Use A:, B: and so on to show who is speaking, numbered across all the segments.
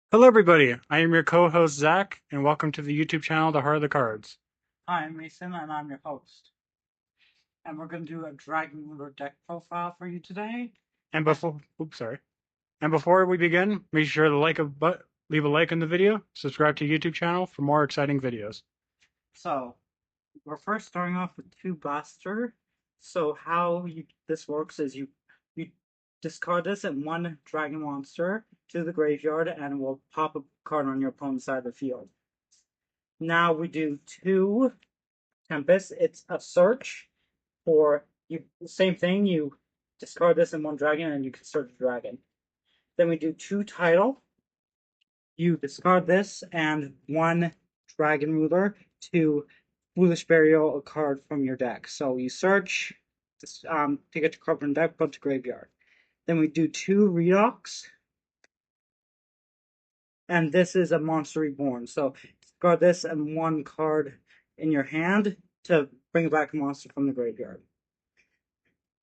A: Hello, everybody. I am your co-host Zach, and welcome to the YouTube channel, The Heart of the Cards.
B: Hi, I'm Mason, and I'm your host. And we're going to do a Dragon Ruler deck profile for you today.
A: And before we begin, make sure to leave a like on the video, subscribe to the YouTube channel for more exciting videos.
B: So, we're first starting off with two Blaster. So, this works is you discard this and one Dragon Monster to the graveyard, and it will pop a card on your opponent's side of the field. Now we do two Tempest. It's a search for you. Same thing. You discard this and one dragon, and you can search a dragon. Then we do two Tidal. You discard this and one Dragon Ruler to Foolish Burial a card from your deck. So you search, take a card from deck, put to graveyard. Then we do two Redox, and this is a Monster Reborn. So discard this and one card in your hand to bring back a monster from the graveyard.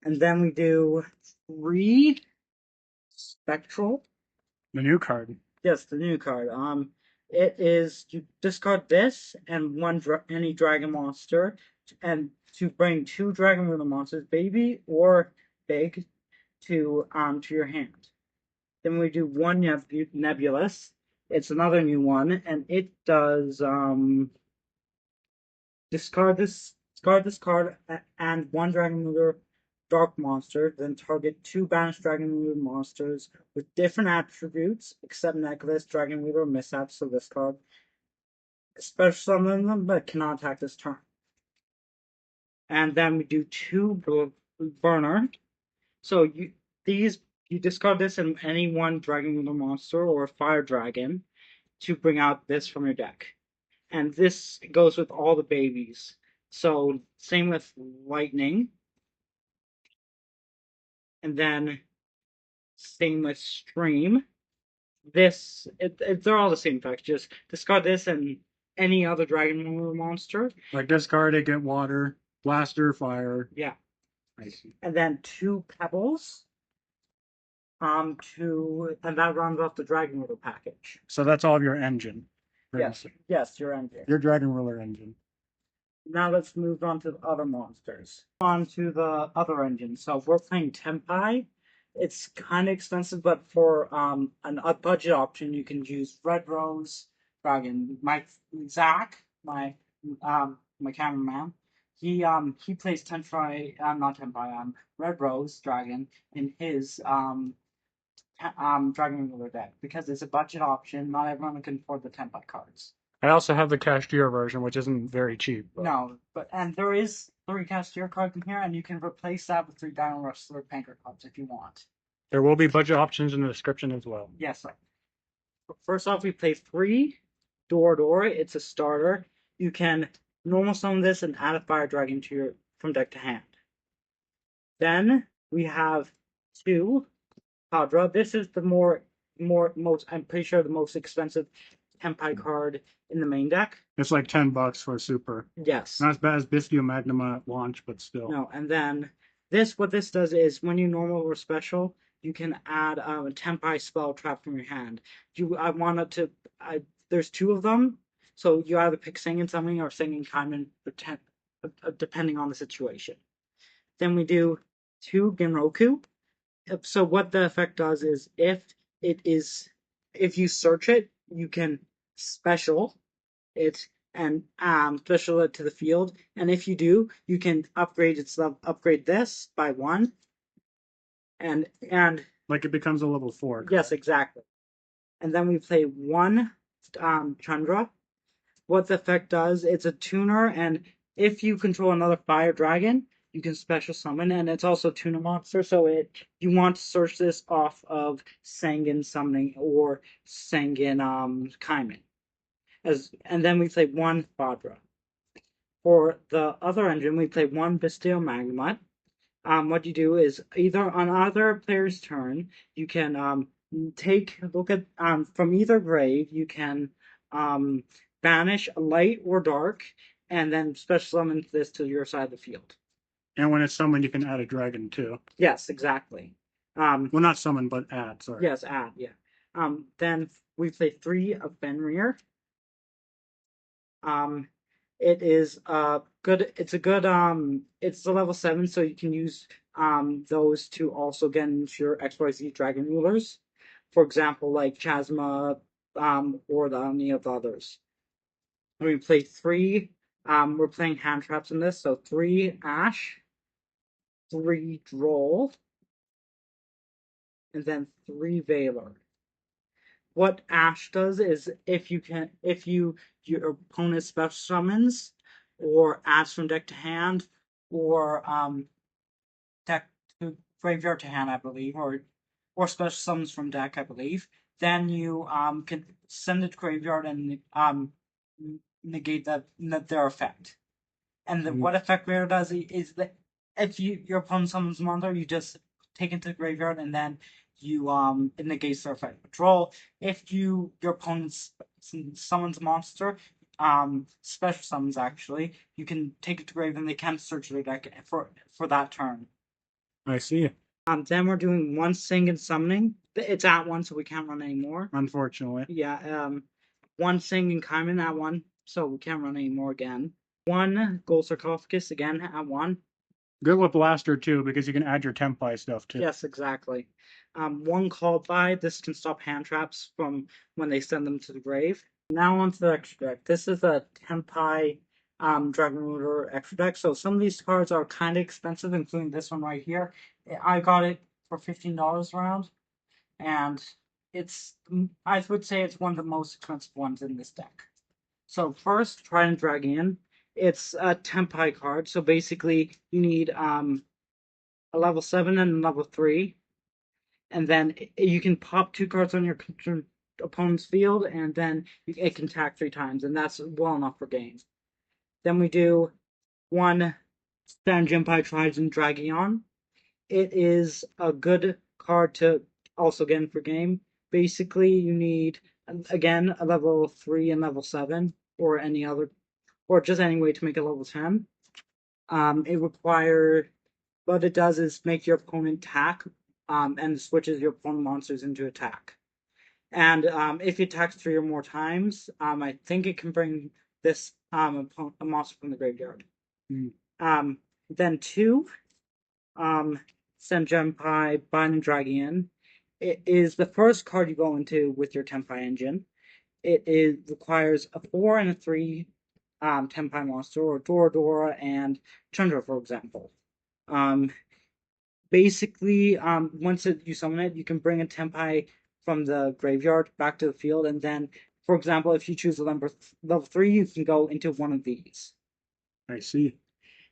B: And then we do three Spectral.
A: The new card.
B: Yes, the new card. It is you discard this and any dragon monster, and to bring two dragon ruler monsters, baby or big, to your hand. Then we do one nebulous. It's another new one, and it does discard this card and one dragon ruler dark monster, then target two banished dragon ruler monsters with different attributes, except necklace, dragon ruler, mishaps, so this card. Special summon them, but cannot attack this turn. And then we do two burner. So you discard this and any one dragon ruler monster or fire dragon to bring out this from your deck. And this goes with all the babies. So same with lightning. And then same with stream. They're all the same effect. Just discard this and any other dragon monster.
A: Like discard it, get water, blaster, fire.
B: Yeah.
A: I see.
B: And then two pebbles. And that rounds off the dragon ruler package.
A: So that's all of your engine.
B: Yes, your engine.
A: Your Dragon Ruler engine.
B: Now let's move on to the other monsters. On to the other engine. So we're playing Tempai. It's kind of expensive, but for a budget option, you can use Red Rose Dragon. Zach, my cameraman, he plays Tenpai, not Tenpai, Red Rose Dragon in his Dragon Ruler deck because it's a budget option. Not everyone can afford the Tenpai cards.
A: I also have the Cashier version, which isn't very cheap.
B: No, and there is three Cashier cards in here, and you can replace that with three Dino Wrestler Panker cards if you want.
A: There will be budget options in the description as well.
B: Yes. First off, we play three Door. It's a starter. You can normal summon this and add a Fire Dragon from deck to hand. Then we have two Hadra. This is the most I'm pretty sure the most expensive Tempai card in the main deck.
A: It's like $10 for a super.
B: Yes.
A: Not as bad as Bistio Magnum at launch, but still.
B: No, and then what this does is when you normal or special, you can add a Tempai spell trap from your hand. There's two of them, so you either pick Singing Something or Singing Kaiman, depending on the situation. Then we do two Genroku. So what the effect does is if you search it, you can special it and special it to the field. And if you do, you can upgrade this by one. And
A: like it becomes a level 4.
B: Yes, exactly. And then we play one Chandra. What the effect does, it's a tuner, and if you control another fire dragon, you can special summon, and it's also a tuner monster, so you want to search this off of Sangan Summoning or Sangan Kaiman. And then we play one Fadra. For the other engine, we play one Bastille Magnemite. What you do is either on either player's turn, you can look at from either grave, you can banish light or dark, and then special summon this to your side of the field.
A: And when it's summoned, you can add a dragon too.
B: Yes, exactly.
A: Well, not summon, but add. Sorry.
B: Yes, add. Yeah. Then we play 3 of Fenrir. Um, it is good. It's a good It's a level 7, so you can use those to also get into your XYZ dragon rulers. For example, like Chasma, or any of the others. And we play 3. We're playing hand traps in this, so 3 Ash, 3 Droll, and then 3 Valor. What Ash does is if your opponent special summons or adds from deck to hand, or deck to graveyard to hand, I believe, or special summons from deck, I believe, then you can send it to graveyard and negate their effect. And what effect Rare does is that if your opponent summons a monster, you just take it to the graveyard and then you it negates their effect. Patrol. If your opponent summons a monster, special summons actually, you can take it to grave and they can't search their deck for that turn.
A: I see.
B: Then we're doing 1 Sing summoning. It's at 1, so we can't run anymore.
A: Unfortunately.
B: Yeah. 1 Sing Kaiman at 1, so we can't run anymore again. 1 Gold Sarcophagus again at 1.
A: Good with Blaster too, because you can add your Tempai stuff too.
B: Yes, exactly. 1 Called By. This can stop hand traps from when they send them to the grave. Now on to the extra deck. This is a Tempai Dragon Ruler extra deck. So some of these cards are kind of expensive, including this one right here. I got it for $15 around, and I would say it's one of the most expensive ones in this deck. So first, Trident Dragon. It's a Tempai card. So basically, you need a level 7 and a level 3, and then you can pop 2 cards on your opponent's field, and then it can attack 3 times, and that's well enough for game. Then we do 1 Sanjinpai Trident Dragon. It is a good card to also get in for game. Basically, you need, again, a level 3 and level 7, or any other, or just any way to make it level 10. What it does is make your opponent attack, and switches your opponent monsters into attack. And if it attacks 3 or more times, I think it can bring this a monster from the graveyard. Then 2, Senjunpai Binding Dragon. It is the first card you go into with your Tempai engine. It requires a 4 and a 3 Tempai monster, or Dora and Chandra, for example. Basically, once you summon it, you can bring a Tempai from the graveyard back to the field, and then, for example, if you choose a level 3, you can go into one of these.
A: I see.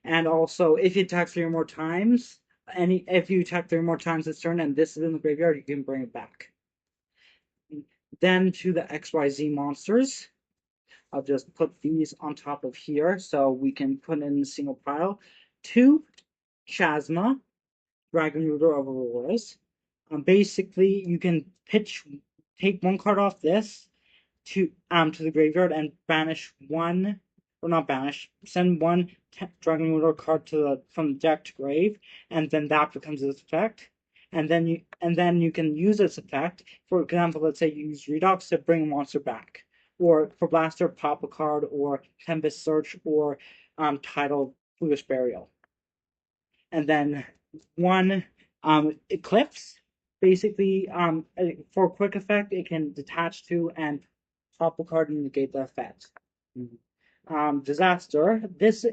B: And also, if you attack 3 or more times, if you attack 3 or more times this turn, and this is in the graveyard, you can bring it back. Then to the XYZ monsters. I'll just put these on top of here so we can put it in a single pile. 2 Chasma, Dragon Ruler of Auroras. Basically, you can take 1 card off this to the graveyard and banish 1, or not banish, send 1 Dragon Ruler card from the deck to grave, and then that becomes its effect. And then you can use its effect. For example, let's say you use Redox to bring a monster back, or for Blaster, pop a card, or Tempest Search, or Tidal Foolish Burial. And then 1 Eclipse. Basically, for a quick effect, it can detach to and pop a card and negate the effect. Disaster. This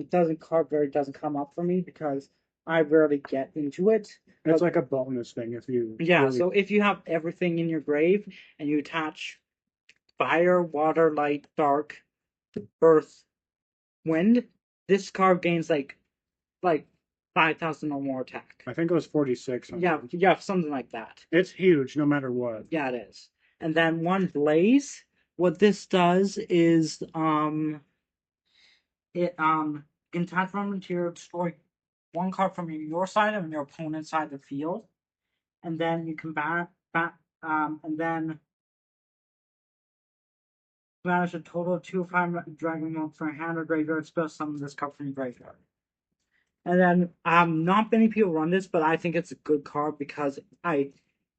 B: doesn't come up for me because I rarely get into it.
A: It's like a bonus thing if you.
B: Yeah,
A: really...
B: so if you have everything in your grave and you attach fire, water, light, dark, earth, wind, this card gains like 5,000 or more attack.
A: I think it was 46.
B: Yeah, something like that.
A: It's huge, no matter what.
B: Yeah, it is. And then 1 Blaze. What this does is it can attach one material, destroy 1 card from your side and your opponent's side of the field, and then you can and then banish a total of 2 5 Dragon Monk from hand or graveyard spell, summon this card from your graveyard. And then not many people run this, but I think it's a good card because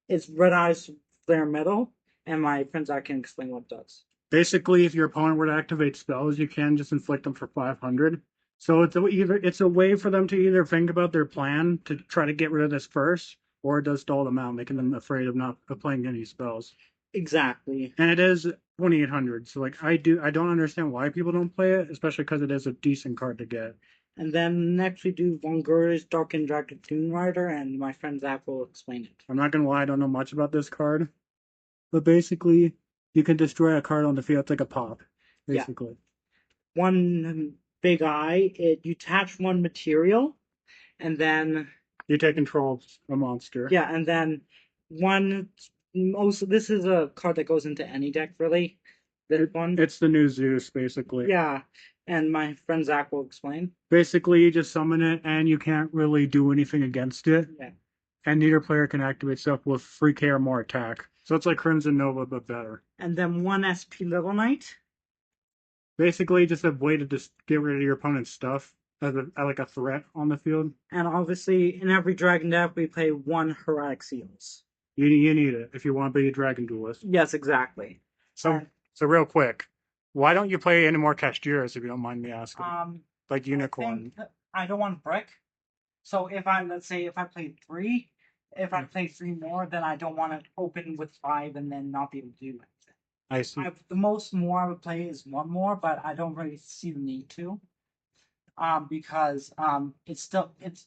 B: it's Red Eyes Flare Metal, and my friend Zach can explain what it does.
A: Basically, if your opponent were to activate spells, you can just inflict them for 500. So it's a way for them to either think about their plan to try to get rid of this first, or it does stall them out, making them afraid of playing any spells.
B: Exactly.
A: And it is 2800, so like I don't understand why people don't play it, especially because it is a decent card to get.
B: And then next we do Von Gur's Dark and Dragoon Rider, and my friend Zach will explain it.
A: I'm not gonna lie, I don't know much about this card, but basically, you can destroy a card on the field. It's like a pop,
B: Yeah.
A: basically.
B: One big eye, you attach one material, and then
A: You take control of a monster.
B: yeah, and then one. Most this is a card that goes into any deck, really. This one.
A: It's the new Zeus, basically.
B: Yeah, and my friend Zach will explain.
A: Basically, you just summon it, and you can't really do anything against it.
B: Yeah.
A: And neither player can activate stuff with free K or more attack. So it's like Crimson Nova, but better.
B: And then one SP Little Knight.
A: Basically, just a way to just get rid of your opponent's stuff as like a threat on the field.
B: And obviously, in every Dragon deck, we play one Heroic Seals.
A: You need it if you want to be a Dragon Duelist.
B: Yes, exactly.
A: So real quick, why don't you play any more Cashiers if you don't mind me asking? Like Unicorn.
B: I don't want brick. So if I let's say if I play three, if I play three more, then I don't want to open with five and then not be able to do anything.
A: I see.
B: The most more I would play is one more, but I don't really see the need to. Because it's still it's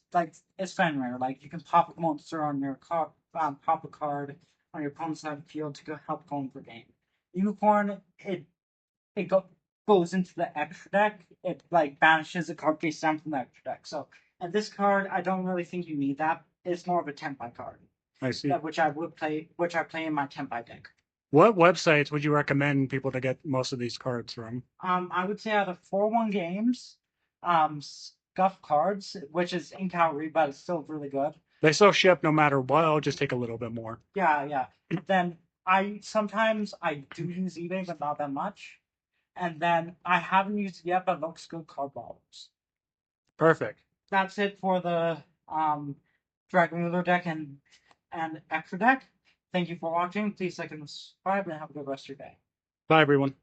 B: Fenrir. Like you can pop a monster on your card, pop a card on your opponent's side of the field to help going for game. Unicorn, it goes into the extra deck. It like banishes a card face down from the extra deck. So and this card, I don't really think you need that. It's more of a Tempai card.
A: I see.
B: Which I play in my Tempai deck.
A: What websites would you recommend people to get most of these cards from?
B: I would say out of 4-1 games, Scuff Cards, which is in Calgary, but it's still really good.
A: They still ship no matter what. It'll just take a little bit more.
B: Yeah. Then sometimes I do use eBay, but not that much. And then I haven't used it yet, but it looks good card bottles.
A: Perfect.
B: That's it for the Dragon Ruler deck and extra deck. Thank you for watching. Please like and subscribe, and have a good rest of your day.
A: Bye, everyone.